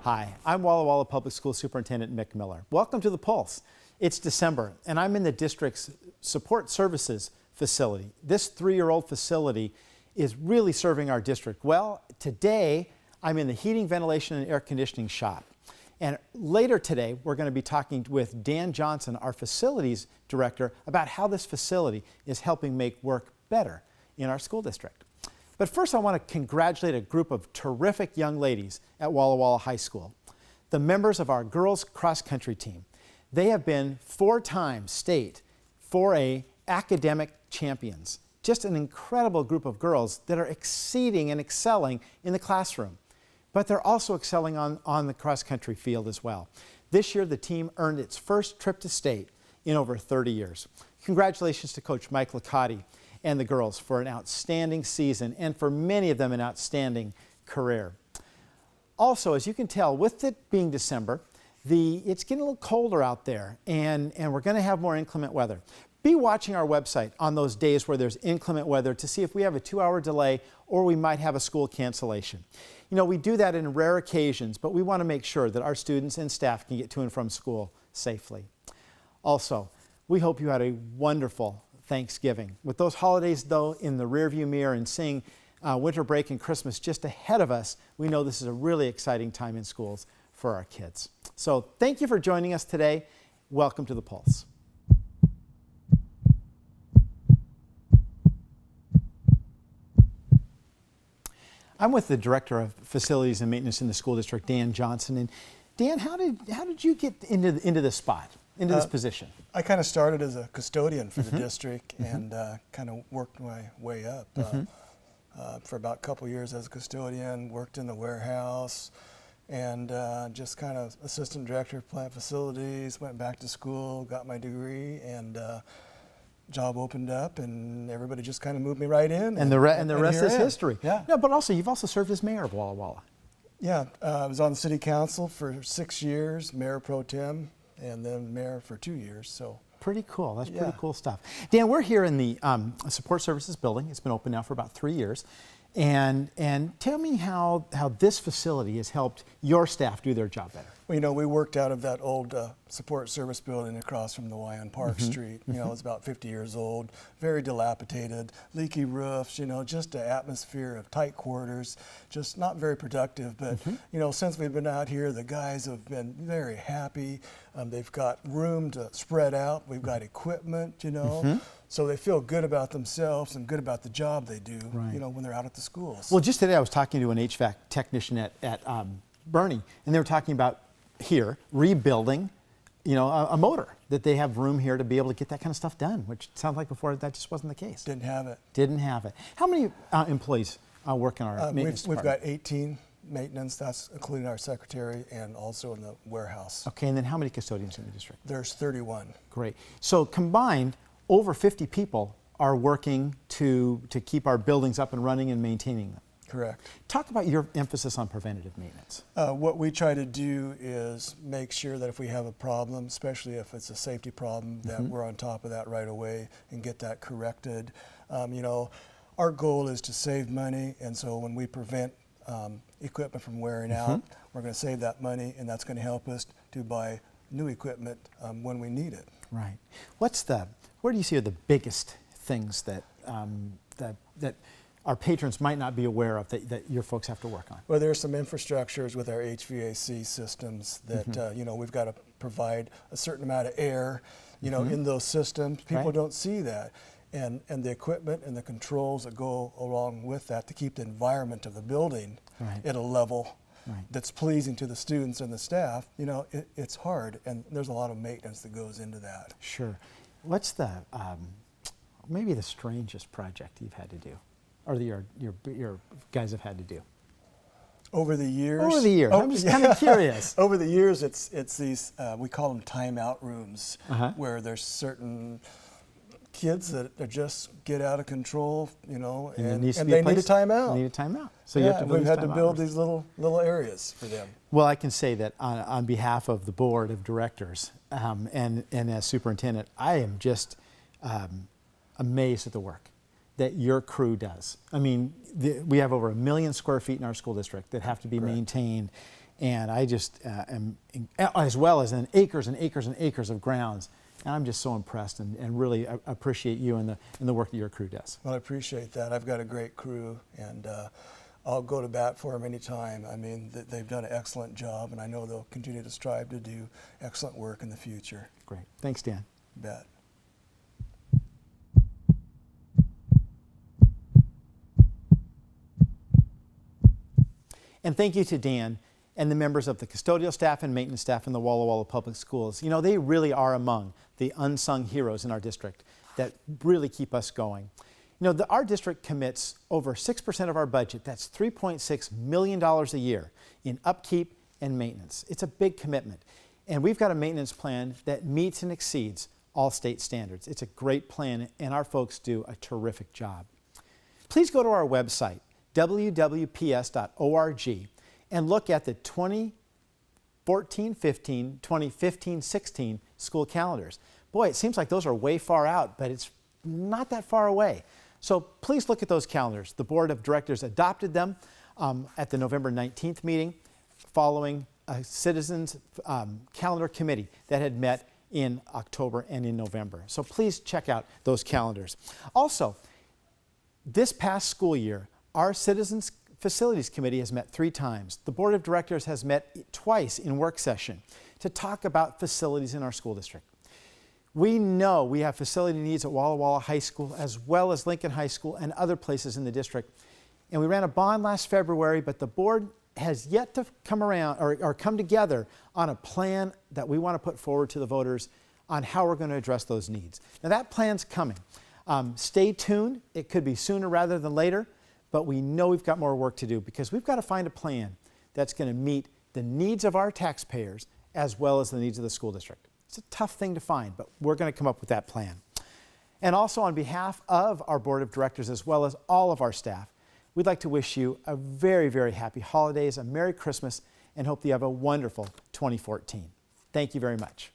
Hi, I'm Walla Walla Public School Superintendent Mick Miller. Welcome to The Pulse. It's December, and I'm in the district's support services facility. This 3-year-old facility is really serving our district well. Today, I'm in the heating, ventilation, and air conditioning shop. And later today, we're going to be talking with Dan Johnson, our facilities director, about how this facility is helping make work better in our school district. But first, I want to congratulate a group of terrific young ladies at Walla Walla High School, the members of our girls cross-country team. They have been 4-time state 4A academic champions. Just an incredible group of girls that are exceeding and excelling in the classroom. But they're also excelling on the cross-country field as well. This year, the team earned its first trip to state in over 30 years. Congratulations to Coach Mike Licati and the girls for an outstanding season, and for many of them an outstanding career. Also, as you can tell, with it being December, it's getting a little colder out there, and we're going to have more inclement weather. Be watching our website on those days where there's inclement weather to see if we have a 2-hour delay or we might have a school cancellation. You know, we do that in rare occasions, but we want to make sure that our students and staff can get to and from school safely. Also, we hope you had a wonderful Thanksgiving. With those holidays, though, in the rearview mirror and seeing winter break and Christmas just ahead of us, we know this is a really exciting time in schools for our kids. So thank you for joining us today. Welcome to The Pulse. I'm with the Director of Facilities and Maintenance in the school district, Dan Johnson. And Dan, how did you get into this spot, into this position? I kind of started as a custodian for the district and kind of worked my way up. For about a couple years as a custodian, worked in the warehouse, and just kind of assistant director of plant facilities, went back to school, got my degree, and job opened up, and everybody just kind of moved me right in. And the rest is history. Yeah. No, but also, you've also served as mayor of Walla Walla. Yeah, I was on the city council for 6 years, mayor pro tem, and then mayor for 2 years. So pretty cool. That's pretty cool stuff. Dan, we're here in the support services building. It's been open now for about 3 years. And tell me how this facility has helped your staff do their job better. Well, you know, we worked out of that old support service building across from the Y on Park Street. You know, it's about 50 years old, very dilapidated, leaky roofs, you know, just an atmosphere of tight quarters, just not very productive. But, you know, since we've been out here, the guys have been very happy. They've got room to spread out. We've got equipment, you know. So they feel good about themselves and good about the job they do, you know, when they're out at the schools. Well, just today I was talking to an HVAC technician at Bernie, and they were talking about here rebuilding, you know, a motor, that they have room here to be able to get that kind of stuff done, which sounds like before that just wasn't the case. Didn't have it. Didn't have it. How many employees work in our maintenance department? We've got 18 maintenance, that's including our secretary and also in the warehouse. Okay, and then how many custodians in the district? There's 31. Great. So combined, over 50 people are working to keep our buildings up and running and maintaining them. Correct. Talk about your emphasis on preventative maintenance. What we try to do is make sure that if we have a problem, especially if it's a safety problem, that we're on top of that right away and get that corrected. You know, our goal is to save money, and so when we prevent equipment from wearing out, we're going to save that money, and that's going to help us to buy new equipment when we need it. Right. Where do you see are the biggest things that that our patrons might not be aware of that your folks have to work on? Well, there's some infrastructures with our HVAC systems that you know, we've got to provide a certain amount of air, you know, in those systems. People don't see that, and the equipment and the controls that go along with that to keep the environment of the building at a level that's pleasing to the students and the staff. You know, it's hard, and there's a lot of maintenance that goes into that. Sure. What's the maybe the strangest project you've had to do, or your guys have had to do? Over the years? Over the years. I'm just kind of curious. Over the years, it's these, we call them timeout rooms, where there's certain kids that just get out of control, you know, and they need a timeout. Need a timeout. So you have to build we've had to build these little areas for them. Well, I can say that on behalf of the board of directors and as superintendent, I am just amazed at the work that your crew does. I mean, we have over 1 million square feet in our school district that have to be maintained, And I just am, as well as in acres and acres and acres of grounds. And I'm just so impressed and really appreciate you and the work that your crew does. Well, I appreciate that. I've got a great crew, and I'll go to bat for them anytime. I mean, they've done an excellent job, and I know they'll continue to strive to do excellent work in the future. Great. Thanks, Dan. You bet. And thank you to Dan and the members of the custodial staff and maintenance staff in the Walla Walla Public Schools. You know, they really are among the unsung heroes in our district that really keep us going. You know, our district commits over 6% of our budget, that's $3.6 million a year, in upkeep and maintenance. It's a big commitment. And we've got a maintenance plan that meets and exceeds all state standards. It's a great plan, and our folks do a terrific job. Please go to our website, www.ps.org, and look at the 2014-15, 2015-16 school calendars. Boy, it seems like those are way far out, but it's not that far away. So please look at those calendars. The Board of Directors adopted them at the November 19th meeting following a Citizens Calendar Committee that had met in October and in November. So please check out those calendars. Also, this past school year, our Citizens Facilities Committee has met 3 times. The Board of Directors has met twice in work session to talk about facilities in our school district. We know we have facility needs at Walla Walla High School as well as Lincoln High School and other places in the district. And we ran a bond last February, but the board has yet to come around or come together on a plan that we want to put forward to the voters on how we're going to address those needs. Now that plan's coming. Stay tuned. It could be sooner rather than later, but we know we've got more work to do because we've got to find a plan that's going to meet the needs of our taxpayers as well as the needs of the school district. It's a tough thing to find, but we're going to come up with that plan. And also on behalf of our Board of Directors as well as all of our staff, we'd like to wish you a very, very happy holidays, a Merry Christmas, and hope you have a wonderful 2014. Thank you very much.